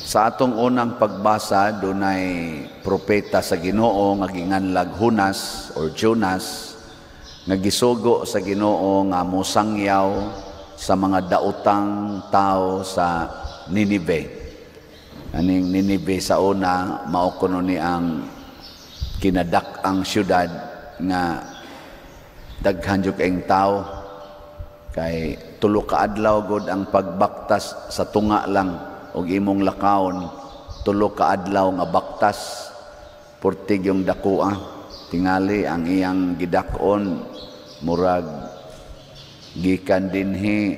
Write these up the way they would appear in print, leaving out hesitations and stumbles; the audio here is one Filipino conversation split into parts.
Sa atong unang pagbasa, dunay propeta sa Ginoo nga ginganlag Hunas or Jonas nga gisugo sa Ginoo nga mosangyaw sa mga daotang tao sa Ninive. Aning Ninive sa una mao kuno ni ang kinadak-ang syudad nga daghan jud kaayong tao, kay tulo ka adlaw gud ang pagbaktas sa tunga lang og imong lakaon, tulo ka adlaw nga baktas purtig yung dakua. Tingali ang iyang gidakon murag gikan dinhi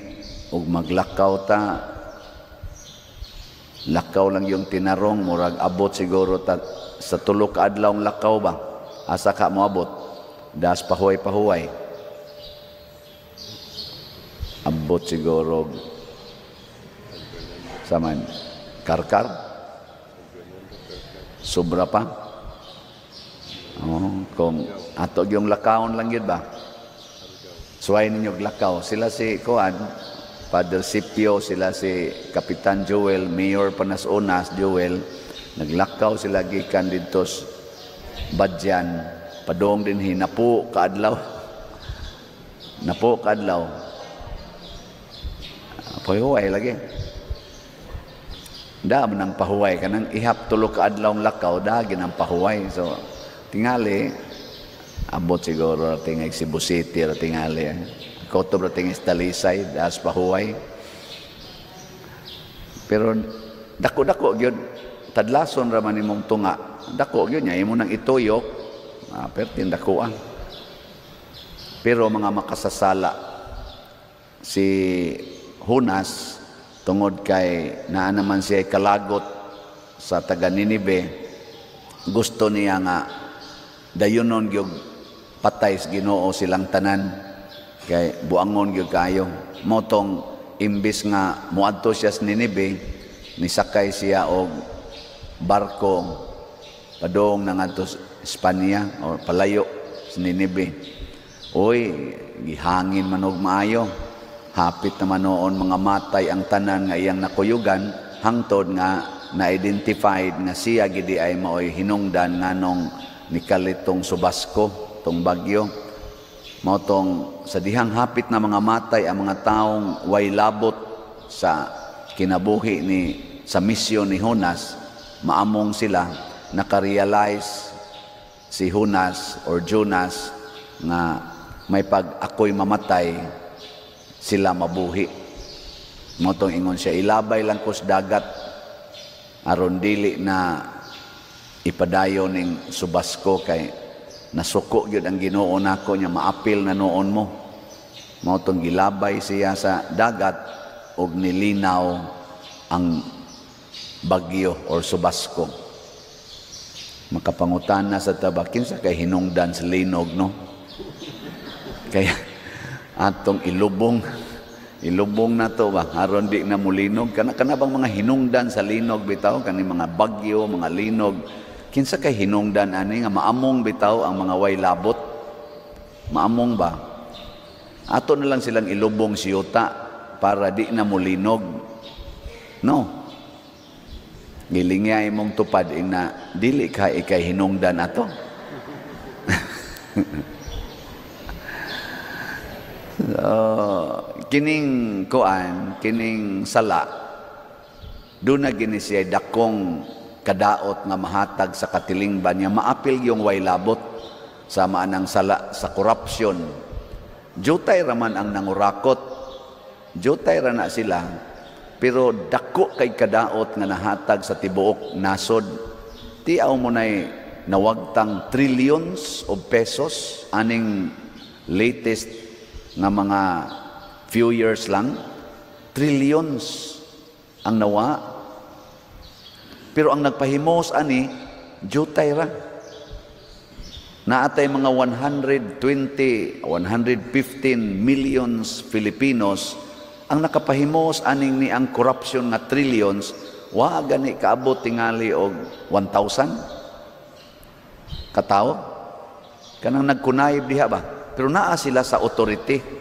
og maglakaw ta, lakaw lang yung tinarong, murag abot siguro ta sa tulo ka adlaw ang lakaw ba, asa ka moabot, das pahuway abot siguro saman karkar sobra pa. Kung ato yung lakaon lang yun ba, suway ninyo lakaw sila si Kuan Father Scipio, sila si Kapitan Joel, Mayor Panasonas Joel, naglakaw sila gikan dito Badyan padong din hinapo kaadlaw pahuway lagi. Da man ang pahuway kanang ihap tulo ka adlaw lakaw, da ginang pahuway. So tingali abot siguro tingay Cebu City ra tingali. Kotob ra tingay Talisay das pahuway. Pero dako-dako gyud tadlason ra man imong tunga. Dako gyud nya imo nang ituyok. Pertin dako ang. Pero mga makasasala si Hunas tungod kay naa naman siya kalagot sa taga Ninive, gusto niya nga dayonon gyud patay sa Ginoo silang tanan, kay buangon gyud kayo. Motong imbis nga muadto siya sa Ninive, nisakay siya og barko padong nangadto sa Espanya o palayo sa Ninive. Oy, gihangin man og maayo. Hapit naman noon mga matay ang tanan nga iyang nakuyugan, hangtod nga na-identified nga siya gidi ay maoy hinungdan nganong nikalitong subasko, tong bagyo. Motong sa dihang hapit na mga matay ang mga taong way labot sa kinabuhi sa misyon ni Hunas, maamong sila nakarealize si Hunas or Jonas nga may pag ako'y mamatay sila mabuhi. Motong ingon siya, ilabay lang ko sa dagat aron dili na ipadayon ning subasko, kay nasuko gyud ang Ginoo nako nya maapil na noon mo. Motong gilabay siya sa dagat og nilinaw ang bagyo or subasko. Makapangutan na sa tabakin sa kay hinungdan sa linog, no? Kaya atong ilubong na to ba aron di na mulinog kana bang mga hinungdan sa linog bitaw, kani mga bagyo, mga linog, kinsa kay hinungdan ani nga maamong bitaw ang mga way labot, maamong ba ato na lang silang ilubong siyuta para di na mulinog, no? Gilingay mong tupad na dili ka ikay hinungdan ato. Kining kining sala, doon na gini siya dakong kadaot nga mahatag sa katilingban niya, maapil yung way labot sa maanang sala sa korupsyon. Jutay raman ang nangurakot, jutay ra na sila, pero dako kay kadaot nga nahatag sa tibuok nasod. Tiaw mo na'y nawagtang trillions of pesos, aning latest nga mga few years lang, trillions ang nawa. Pero ang nagpahimos ani, jutay ra. Naatay mga 115 millions Filipinos ang nakapahimos aning ni ang corruption nga trillions, wa gani kaabot tingali og 1,000 katao. Kanang nagkunayib diha ba? Pero naa sila sa authority.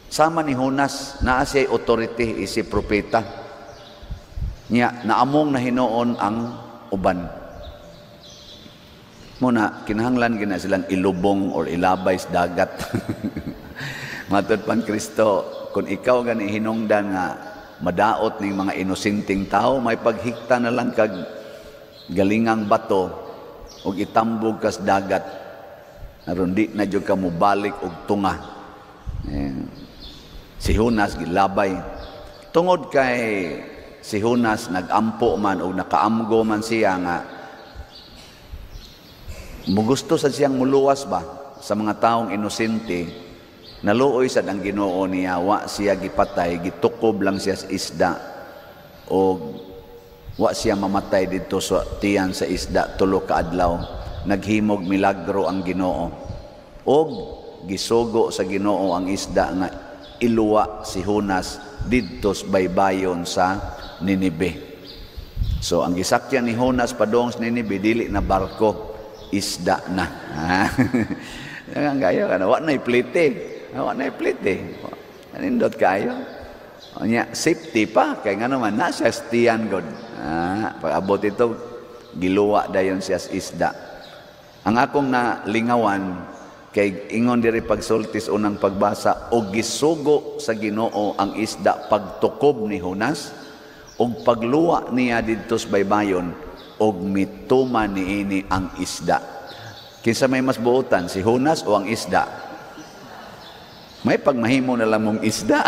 Sama ni Hunas, naa siya authority, isi propeta. Nya naamong na hinuon ang uban. Muna kinahanglan gina silang ilubong or ilabay sa dagat. Matod pan Kristo, kung ikaw gani hinungdan nga madaot ning mga inosenteng tao, may paghikta na lang kag galingang bato ug itambog kas dagat. Aron di na jud ka mobalik og tunga. Si Jonas gilabay. Tungod kay si Jonas nagampo man o nakaamgo man siya nga mugusto sa siyang muluwas ba sa mga taong inosente, naluoy sad ang Ginoo niya, wa siya gipatay, gitukob lang siya sa isda o wa siya mamatay dito sa tiyan sa isda tulo ka adlaw. Naghimog milagro ang Ginoo og gisugo sa Ginoo ang isda nga iluwa si Jonas didto sa baybayon sa Ninibe. So ang gisakyan ni Jonas padong sa Ninibe dili na barko, isda na. Ang kayo kana wa nay plite. Wa nay plite. Anindot kayo. Nya safety pa kay nga naman na siya stiyan god. Pag abot ito giluwa dayon siya sa isda. Ang akong nalingawan kay ingon diri pagsultis unang pagbasa, og gisugo sa Ginoo ang isda pagtukob ni Jonas og pagluwa niya didto sa baybayon og mituman niini ang isda. Kinsa may mas buotan, si Jonas o ang isda? May pagmahimo na lang mong isda.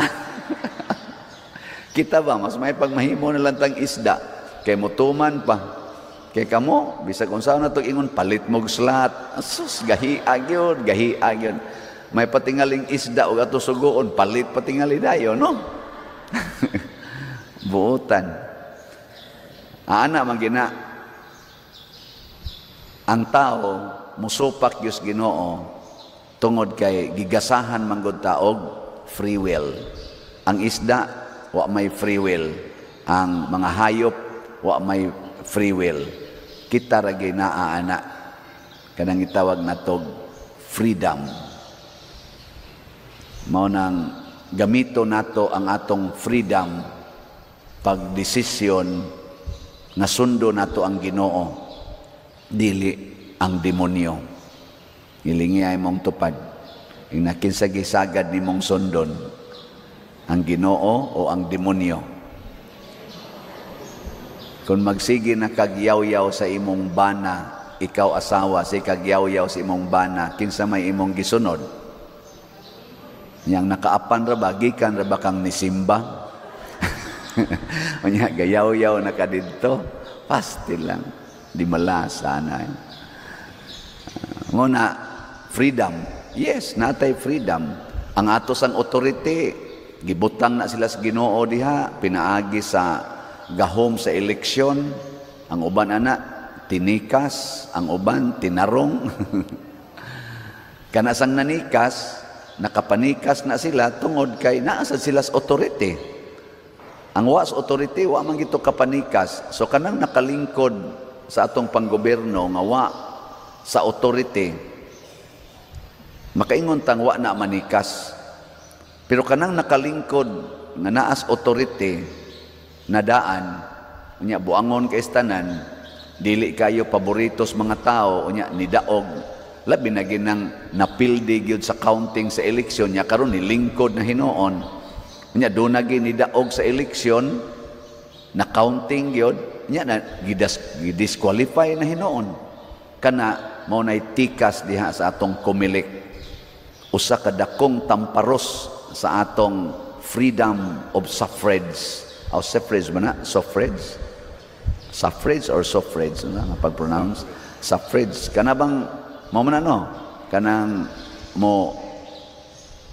Kita ba, mas may pagmahimo na lang tang isda. Kay mutuman pa. Kay kamo, bisag unsa na to ingon, palit mog slat. Asus, gahiag yun, gahiag yun. May patingaling isda o ato sugoon, palit patingali dayo, no? Buotan. Ana man gina, ang tao musupak Diyos Ginoo tungod kay gigasahan man gud taog free will. Ang isda wa may free will, ang mga hayop wa may free will. Kita ra ginaa ana kanang itawag natog freedom. Mao nang gamito nato ang atong freedom pagdesisyon nga sundo nato ang Ginoo, dili ang demonyo. Ilingi ay mong tupad. Inakinsagisagad ni mong sundon ang Ginoo o ang demonyo. Kung magsige na kagyaw-yaw sa imong bana, ikaw asawa si kagyaw-yaw sa imong bana, kinsa may imong gisunod? Yang nakaapan ra ba, gikan ra ba kang nisimba? Unya gayaw-yaw na ka didto, pastil lang. Di malas sana. Nguna, freedom. Yes, natay freedom. Ang atos ang authority, gibutang na sila sa Ginoo diha, pinaagi sa gahom sa eleksyon. Ang uban ana, tinikas. Ang uban, tinarong. Kanasang nanikas, nakapanikas na sila tungod kay naasa sila sa authority. Ang was authority, wa man gito kapanikas. So kanang nakalingkod sa atong panggoberno nga wa sa authority, makaingon tang wa na manikas. Pero kanang nakalingkod nga naas authority na daan, unya buangon kay tanan, dili kayo paboritos mga tao, unya nidaog, labi na ginang napildi gyud sa counting sa eleksyon nya karon ni lingkod na hinuon. Unya do na nidaog sa eleksyon na counting gyud nya na gidisqualify na hinuon. Kana mao nay tikas diha sa atong kumilik, usa ka dakong tamparos sa atong freedom of suffrage. O suffrage ba na? Suffrage? Suffrage or suffrage? Ano nga pag-pronounce? Suffrage. Kana bang, mo man ano? Kanang mo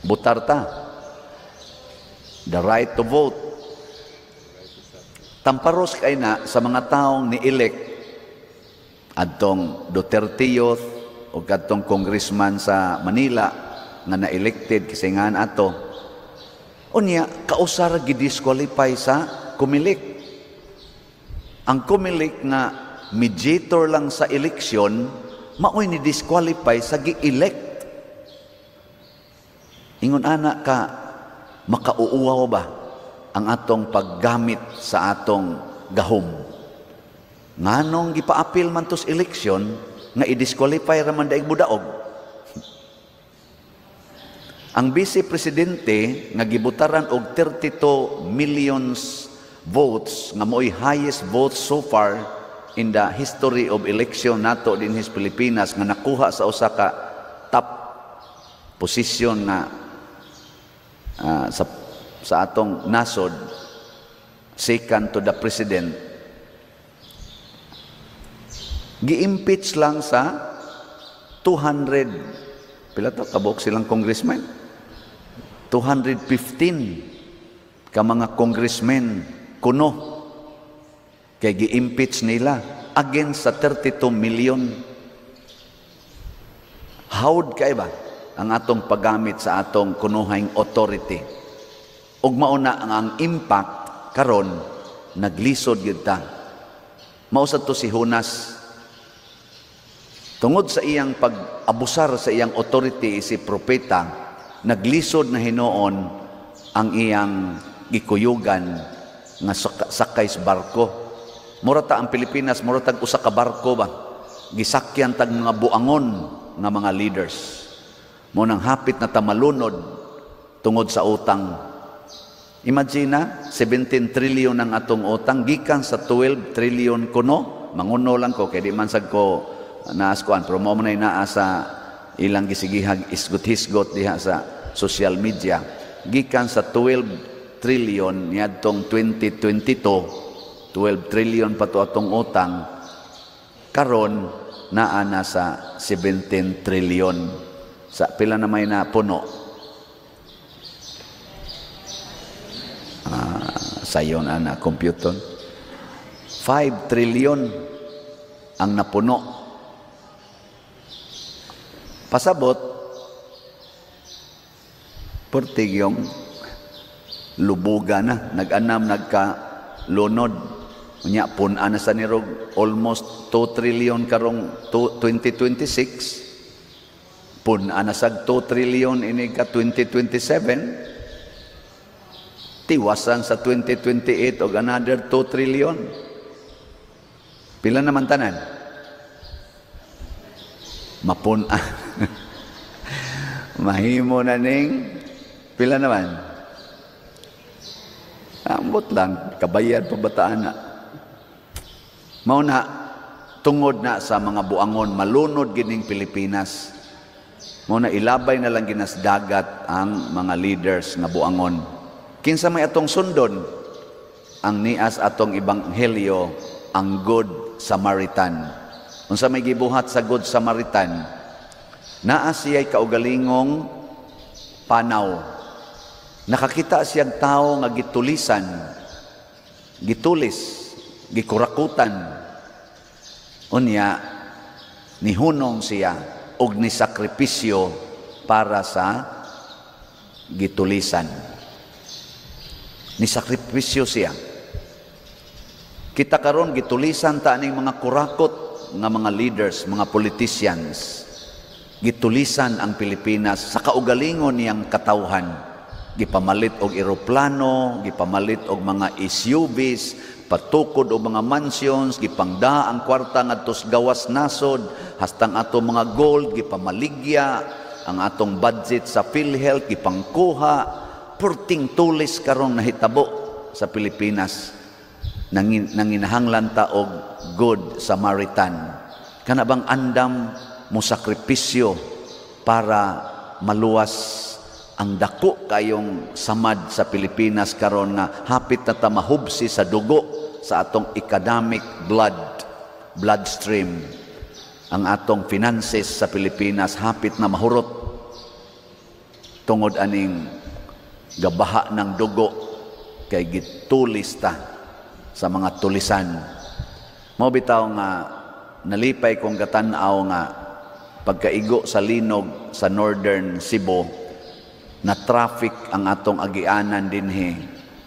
butarta. The right to vote. Tamparos kay na sa mga taong ni-elect adtong Duterte Youth o kadtong congressman sa Manila nga na-elected kasi nga ato. Unya, kausara gidisqualify sa kumilik. Ang kumilik nga mediator lang sa eleksyon, maoy ni disqualify sa gi-elect. Ingon ana ka, makauuwaw ba ang atong paggamit sa atong gahom. Nganong gipa-appeal man tos eleksyon nga i-disqualify ra man daig budaog. Ang vice presidente nga gibutaran og 32 million votes nga mo'y highest votes so far in the history of election nato din his Pilipinas, nga nakuha sa usa ka top position nga sa atong nasod, second to the president, gi-impeach lang sa 200, pila to kabok silang congressman, 215 ka mga congressmen kuno kay gi-impeach nila against sa 32 million. Hawd kay ba ang atong paggamit sa atong kunuhang authority? Ug mauna ang impact karon naglisod gyud ta. Mao sad to si Jonas, tungod sa iyang pag-abusar sa iyang authority, si propeta, naglisod na hinuon ang iyang gikuyugan nga sakay sa barko. Murata ang Pilipinas, muratag usa ka barko ba? Gisakyan tag mga buangon nga mga leaders. Mo nang hapit na tamalunod tungod sa utang. Imagine 17 trillion ang atong utang gikan sa 12 trillion kuno. Manguno lang ko kay di man sad ko naaskuan, pero mo man naa sa ilang gisigihag isgot-hisgot diha sa social media. Gikan sa 12 trillion niadtong 2022, 12 trillion pa to atong utang, karon naa na sa 17 trillion. Sa pila na may na puno? Sayon ana computer. 5 trillion ang napuno. Pasabot, portig yung lubuga na, nag-anam, nagka-lunod. Unya, punan na sa nirog, almost 2 trillion karong 2026. Punan na sa 2 trillion ini ka 2027. Tiwasan sa 2028 o another 2 trillion. Pila naman tanan? Mapunan. Mahimo na ning pila naman? Ambot lang, kabayan pabataan na. Mao na, tungod na sa mga buangon, malunod gining Pilipinas. Mao na, ilabay na lang ginas dagat ang mga leaders nga buangon. Kinsa may atong sundon, ang nias atong ebanghelyo, ang Good Samaritan. Unsa may gibuhat sa Good Samaritan, naa siya'y kaugalingong panaw. Nakakita siyang tao nga gitulisan, gitulis, gikurakutan. Unya, nihunong siya og ni sakripisyo para sa gitulisan. Ni sakripisyo siya. Kita karon gitulisan ta ning mga kurakot nga mga leaders, mga politicians. Gitulisan ang Pilipinas sa kaugalingon niyang katawhan. Gipamalit og eroplano, gipamalit og mga SUVs, patukod og mga mansions, gipangda ang kwarta ngadto sa gawas nasod, hastang ato mga gold gipamaligya, ang atong budget sa PhilHealth gipangkuha. Purting tulis karong nahitabo sa Pilipinas. Nanginahanglan ta og Good Samaritan. Kana bang andam mo sakripisyo para maluwas ang dako kayong samad sa Pilipinas karon nga hapit na ta mahubsi sa dugo sa atong economic bloodstream. Ang atong finances sa Pilipinas hapit na mahurot tungod aning gabaha ng dugo kay gitulis ta sa mga tulisan. Mao bitaw nga nalipay kong katanaw nga pagkaigo sa linog sa Northern Cebu, na traffic ang atong agianan dinhi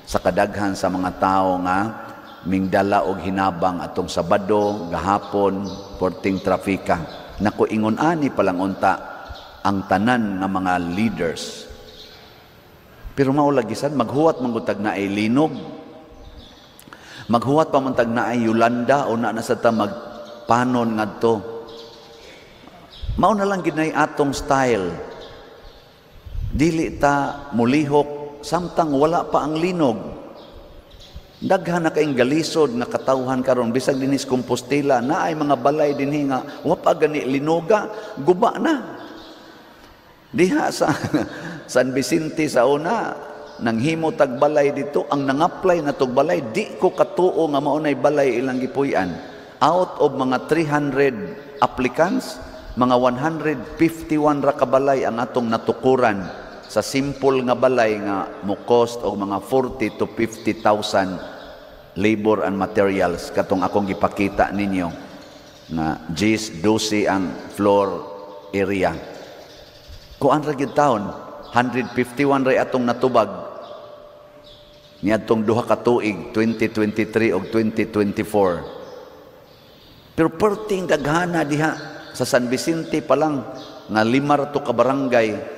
sa kadaghan sa mga tao nga mingdala og hinabang atong Sabado, gahapon, porting trafika. Naku, ingon ani palang unta ang tanan nga mga leaders. Pero maulagisan, maghuwat manggutag na ay linog. Maghuwat pa man tag naay Yolanda o na sa ta magpanon ngadto. Mao na lang ginay atong style. Dili ta mulihok samtang wala pa ang linog. Daghan na kaing galisod nga katawhan karon bisag dinis Compostela na ay mga balay dinhi nga wa pa gani linoga, guba na. Diha sa San Vicente sa una nanghimo tag balay dito, ang nangapply na tog balay di ko katuo nga maunay balay ilang gipuy-an. Out of mga 300 applicants, mga 151 ra ka balay ang atong natukuran sa simple nga balay nga mo cost og mga 40 to 50,000 labor and materials katong akong gipakita ninyo na 10, 12 ang floor area. Kuan ra gyud taon 151 ray atong natubag niadtong duha ka tuig 2023 ug 2024. Pero perting daghana diha sa San Vicente pa lang nga 5 ra to ka barangay.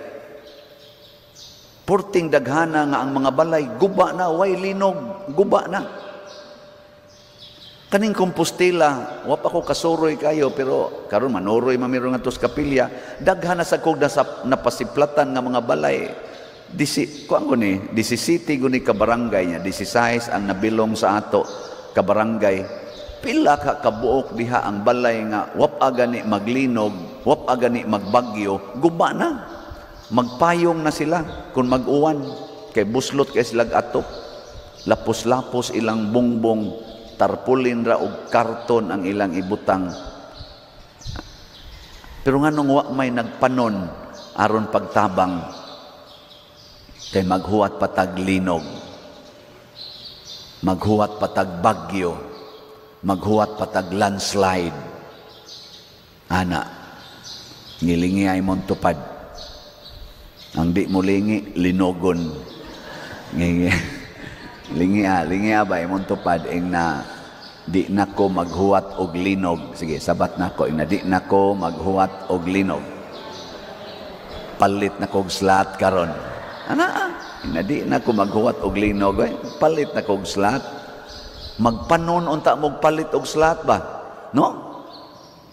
Porting daghana nga ang mga balay guba na, way linog, guba na. Kaning Compostela, wa pa ko kasuroy kayo pero karon manuroy mamiro nga tos kapilya, daghana sa kog napasiplatan nga mga balay. Kuan ko ni 17 guni ka barangay niya, 16 ang nabilong sa ato ka barangay. Pila ka kabuok diha ang balay nga wa pa gani maglinog, wa pa gani magbagyo, guba na. Magpayong na sila kung mag-uwan kay buslot kay sila atop, lapos-lapos ilang bongbong, tarpulin ra og karton ang ilang ibutang. Pero nga nung wa may nagpanon aron pagtabang kay maghuwat patag linog, maghuwat patag bagyo, maghuwat patag landslide. Ana ngilingi ay mong tupad. Ang di mo lingi, linogon. Lingi ba, imong tupad, na di na ko maghuwat og linog. Sige, sabat na ko, na di na ko maghuwat og linog. Palit na ko og slat karon. Na di na ko maghuwat og linog, palit na ko og slat. Magpanon unta mog palit og slat ba? No?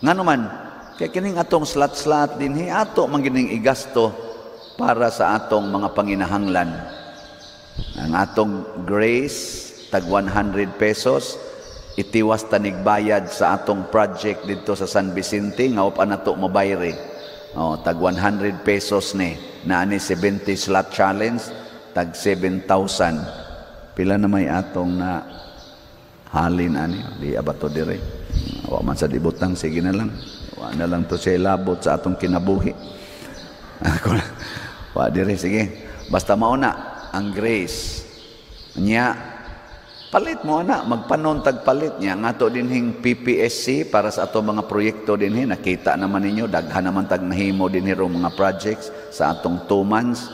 Ngano man, kay kining atong slat-slat dinhi ato man gining igasto para sa atong mga panginahanglan. Ang atong grace, tag 100 pesos, itiwas tanigbayad sa atong project dito sa San Vicente, nga pa na ito mabayri. Tag 100 pesos ni, na ani 70 slot challenge, tag 7,000. Pila na may atong na halin ani, di abato dire. Wa man sa dibutang, sige na lang. Wa na lang to siya labot sa atong kinabuhi. Wa dire sige. Basta mauna ang grace niya palit mo na magpanon tag palit niya ngato dinhing PPSC para sa ato mga proyekto dinhi. Nakita naman ninyo daghan naman tag nahimo dinhi ro mga projects sa atong 2 months.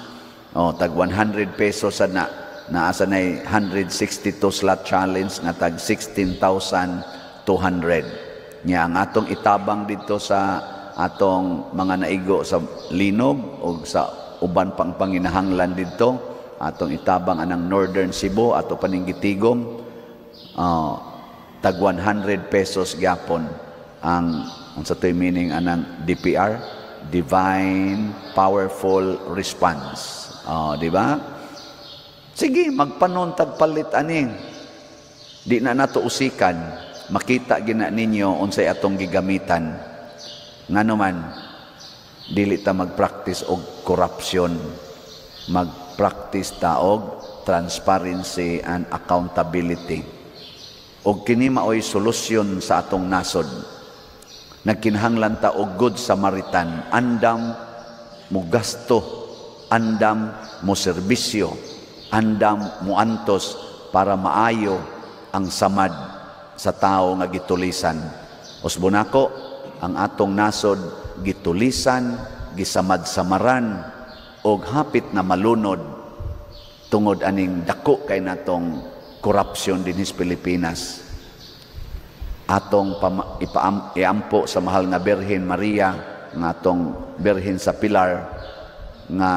Tag 100 pesos sa naa sa nay 162 slot challenge nga tag 16,200 niya ang atong itabang dito sa atong mga naigo sa linog o sa uban pang panginahanglan dito. Atong itabang anang Northern Cebu ato paninggitigom, tag 100 pesos gyapon ang sa toy meaning anang DPR, Divine Powerful Response. Di ba? Sige, magpanon tag palit ani. Di na nato usikan, makita gina ninyo unsay atong gigamitan. Ngano man dili ta mag-practice og corruption, mag-practice ta og transparency and accountability. Og kini maoy solusyon sa atong nasod. Nagkinahanglan ta og good Samaritan, andam mo gasto, andam mo serbisyo, andam mo antos para maayo ang samad sa tao nga gitulisan. Usbonako ang atong nasod gitulisan, gisamad-samaran og hapit na malunod tungod aning dako kay natong korupsyon dinhi sa Pilipinas. Atong iampo sa mahal na Birhen Maria nga atong Birhen sa Pilar nga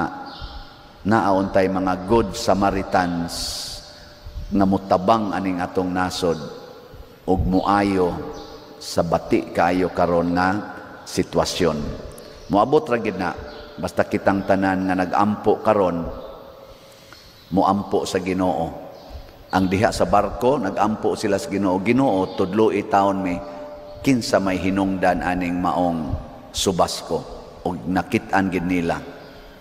naauntay mga good Samaritans nga mutabang aning atong nasod ug muayo sa bati kaayo karon nga sitwasyon. Moabot ra gid na basta kitang tanan nga nagampo karon moampo sa Ginoo. Ang diha sa barko nagampo sila sa Ginoo. Ginoo tudloi taon mi kinsa may hinungdan aning maong subas ko ug nakit-an gid nila.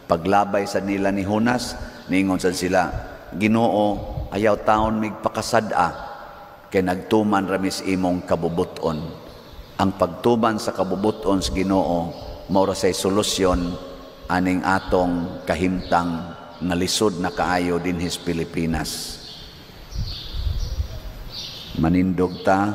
Paglabay sa nila ni Jonas niingon sad sila, Ginoo ayaw taon mig pakasad-a kay nagtuman ramis imong kabubuton. Ang pagtuman sa kabubuton sa Ginoo mao ra say solusyon aning atong kahimtang nga lisod na kaayo dinhis Pilipinas. Manindog ta